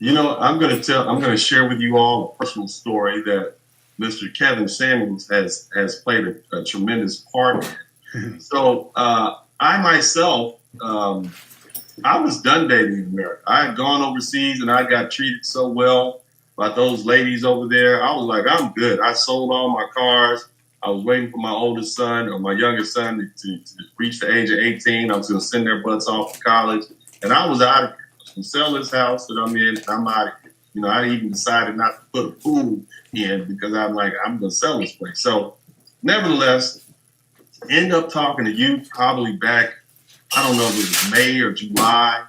I'm going to share with you all a personal story that Mr. Kevin Samuels has played a tremendous part in. So I myself, I was done dating in America. I had gone overseas and I got treated so well by those ladies over there. I was like, I'm good. I sold all my cars. I was waiting for my oldest son or my youngest son to reach the age of 18. I was going to send their butts off to college. And I was out of here. I was going to sell this house that I'm in. And I'm out of here. I even decided not to put a pool in because I'm like, I'm going to sell this place. So nevertheless, end up talking to you probably back, I don't know if it was May or July,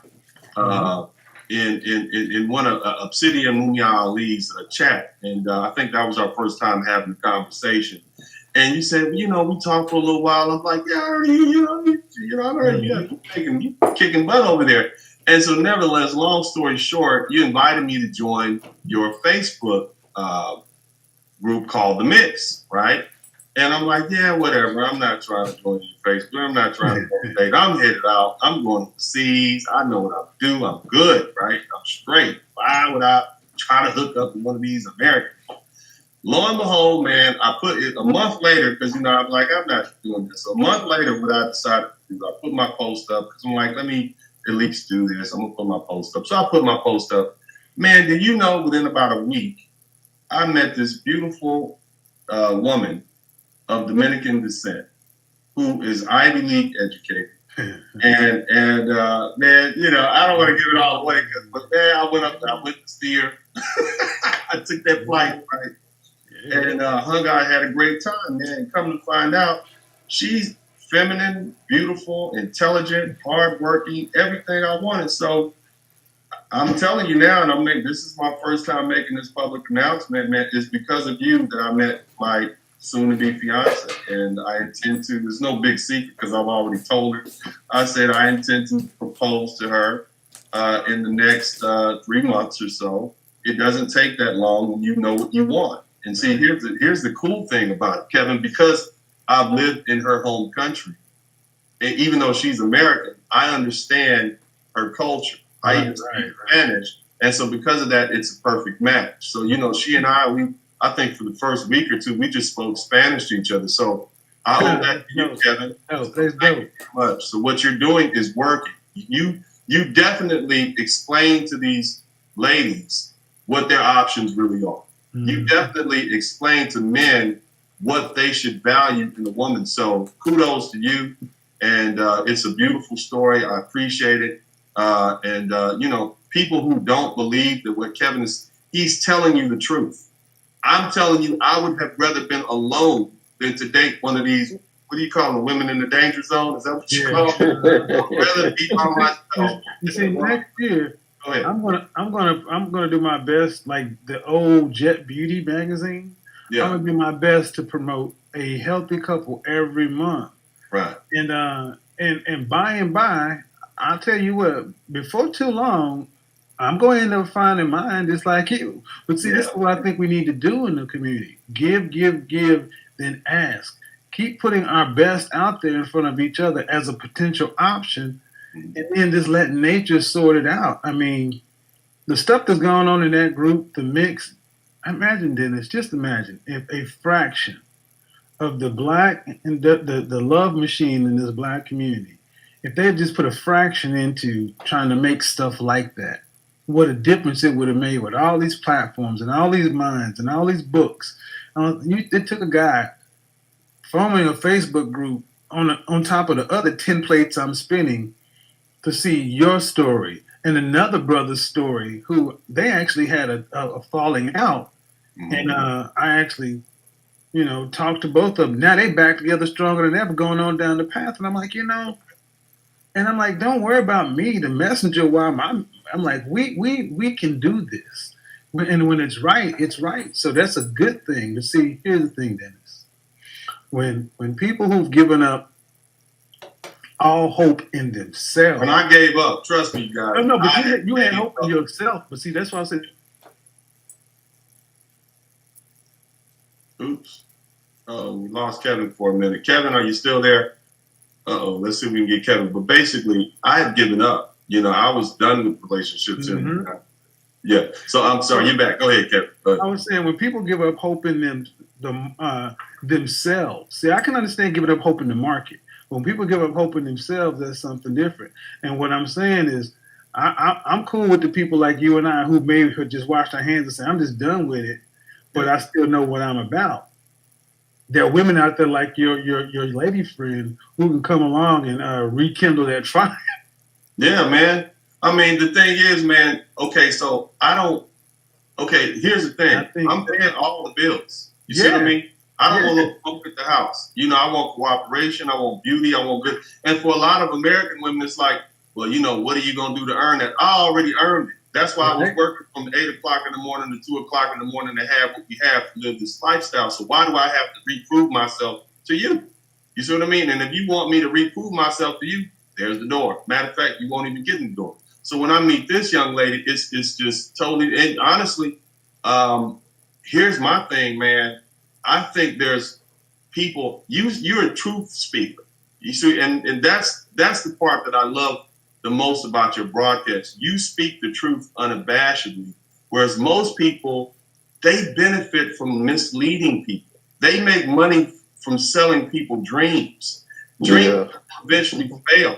in one of Obsidian Mumia Ali's chat, and I think that was our first time having a conversation. And you said, we talked for a little while. I'm like, yeah, I heard I heard you kicking butt over there. And so, nevertheless, long story short, you invited me to join your Facebook group called The Mix, right? And I'm like, yeah, whatever. I'm not trying to join your Facebook. I'm not trying to go on a date. I'm headed out. I'm going overseas. I know what I do. I'm good, right? I'm straight. Why would I try to hook up with one of these Americans? Lo and behold, man, I put it a month later because, I'm like, I'm not doing this. So a month later, what I decided to do, I put my post up because I'm like, let me at least do this. I'm going to put my post up. So I put my post up. Man, did you know within about a week, I met this beautiful woman of Dominican descent, who is Ivy League educated. and man, I don't want to give it all away, but man, I went to see her. I took that flight, right? And hung out, had a great time, man. And come to find out, she's feminine, beautiful, intelligent, hardworking, everything I wanted. So I'm telling you now, and this is my first time making this public announcement, man. It's because of you that I met my soon-to-be fiance, and I intend to. There's no big secret because I've already told her. I said I intend to propose to her in the next 3 months or so. It doesn't take that long when you know what you want. And see, here's the cool thing about it, Kevin. Because I've lived in her home country, and even though she's American, I understand her culture. I even speak Spanish, and so because of that, it's a perfect match. So she and I think for the first week or two, we just spoke Spanish to each other. So I owe that to you, Kevin. So thank you very much. So what you're doing is working. You definitely explain to these ladies what their options really are. Mm-hmm. You definitely explain to men what they should value in a woman. So kudos to you. And it's a beautiful story. I appreciate it. People who don't believe that what Kevin he's telling you the truth. I'm telling you, I would have rather been alone than to date one of these, what do you call them, women in the danger zone? Is that what you call them? I'd rather be by myself. You see, next year, I'm gonna do my best, like the old Jet Beauty magazine. Yeah. I'm gonna do my best to promote a healthy couple every month. Right. And by and by, I'll tell you what, before too long, I'm going to end up finding mine just like you. But see, this is what I think we need to do in the community. Give, then ask. Keep putting our best out there in front of each other as a potential option, and then just let nature sort it out. I mean, the stuff that's going on in that group, the mix, imagine, Dennis, just imagine if a fraction of the black and the love machine in this black community, if they had just put a fraction into trying to make stuff like that, what a difference it would have made with all these platforms and all these minds and all these books. It took a guy forming a Facebook group on top of the other 10 plates I'm spinning to see your story and another brother's story who they actually had a falling out. Mm-hmm. And I actually, talked to both of them. Now they back together stronger than ever going on down the path. And I'm like, and I'm like, don't worry about me, the messenger. While I'm like, we can do this, and when it's right, it's right. So that's a good thing. But see, here's the thing, Dennis. When people who've given up all hope in themselves. When I gave up, trust me, guys. No, but you had hope in yourself. But see, that's why I said. Oops. Oh, we lost Kevin for a minute. Kevin, are you still there? Let's see if we can get Kevin. But basically, I had given up. I was done with relationships. Mm-hmm. Yeah. So I'm sorry, you're back. Go ahead, Kevin. Go I ahead. was saying when people give up hope in themselves. See, I can understand giving up hope in the market. When people give up hope in themselves, that's something different. And what I'm saying is, I'm cool with the people like you and I who maybe could just wash their hands and say, I'm just done with it, but Yeah. I still know what I'm about. There are women out there like your lady friend who can come along and rekindle that fire. Yeah, man. I mean, the thing is, man, okay, so I don't, okay, here's the I thing. think, I'm paying all the bills. You see what I yeah, mean? I don't yeah, want to look broke at the house. You know, I want cooperation. I want beauty. I want good. And for a lot of American women, it's like, well, you know, what are you going to do to earn that? I already earned it. That's why I was right. working from 8 o'clock in the morning to 2 o'clock in the morning to have what we have to live this lifestyle. So why do I have to reprove myself to you? You see what I mean? And if you want me to reprove myself to you, there's the door. Matter of fact, you won't even get in the door. So when I meet this young lady, it's just totally, and honestly, um, here's my thing, man. I think there's people. You're a truth speaker. You see, and that's the part that I love the most about your broadcast. You speak the truth unabashedly, whereas most people they benefit from misleading people. They make money from selling people dreams. Dreams Yeah. eventually fail.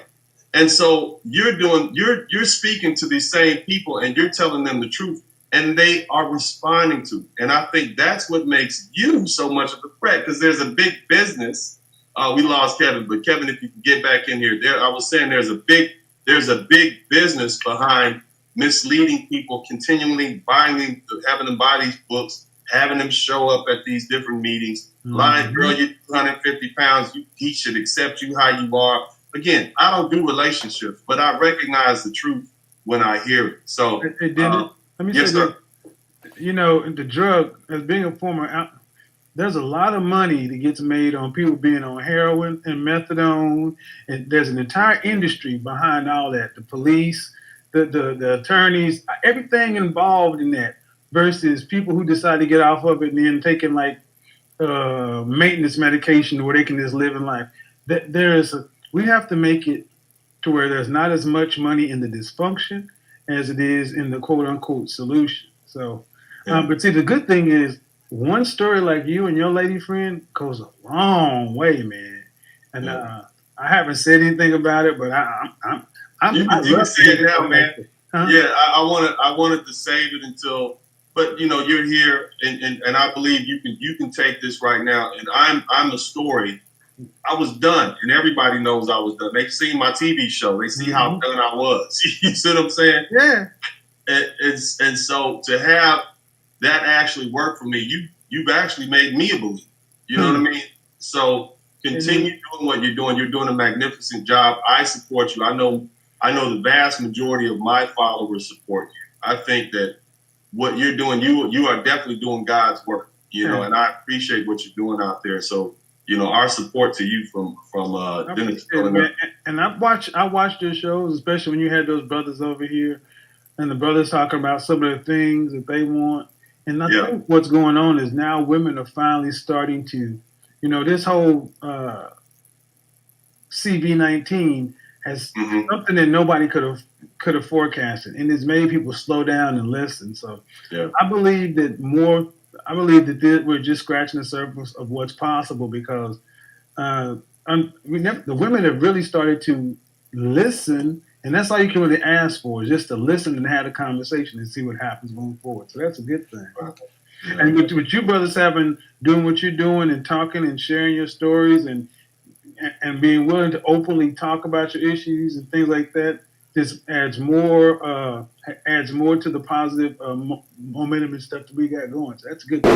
And so you're speaking to these same people and you're telling them the truth and they are responding to it. And I think that's what makes you so much of a threat because there's a big business. We lost Kevin, but Kevin, if you can get back in here, I was saying there's a big business behind misleading people, continually having them buy these books, having them show up at these different meetings, lying, girl, you're 250 pounds, he should accept you how you are. Again, I don't do relationships, but I recognize the truth when I hear it. So, Hey, Dennis, let me yes, say sir. this. You know, the drug, as being a former, there's a lot of money that gets made on people being on heroin and methadone, and there's an entire industry behind all that. The police, the attorneys, everything involved in that. Versus people who decide to get off of it and then taking like maintenance medication where they can just live in life. We have to make it to where there's not as much money in the dysfunction as it is in the quote unquote solution. So, Yeah. but see, the good thing is one story like you and your lady friend goes a long way, man. And Yeah. I haven't said anything about it, but You I can, you can love say to it hear now, something man. like that. Huh? Yeah, I wanted to save it until, but you know, you're here, and I believe you can take this right now. And I'm a story. I was done, and everybody knows I was done. They've seen my TV show. They see how done I was. You see what I'm saying? Yeah. And so to have that actually work for me, you've actually made me a believer. You know what I mean? So continue doing what you're doing. You're doing a magnificent job. I support you. I know the vast majority of my followers support you. I think that what you're doing, you are definitely doing God's work. You know, and I appreciate what you're doing out there. So, you know, our support to you from Dennis. And I watched your shows, especially when you had those brothers over here, and the brothers talking about some of the things that they want. And I think what's going on is now women are finally starting to, you know, this whole CV-19 has something that nobody could have forecasted, and it's made people slow down and listen. So I believe that we're just scratching the surface of what's possible because the women have really started to listen, and that's all you can really ask for is just to listen and have a conversation and see what happens going forward. So that's a good thing. Yeah. And with you brothers doing what you're doing and talking and sharing your stories and being willing to openly talk about your issues and things like that, this adds more to the positive momentum and stuff that we got going. So that's a good thing.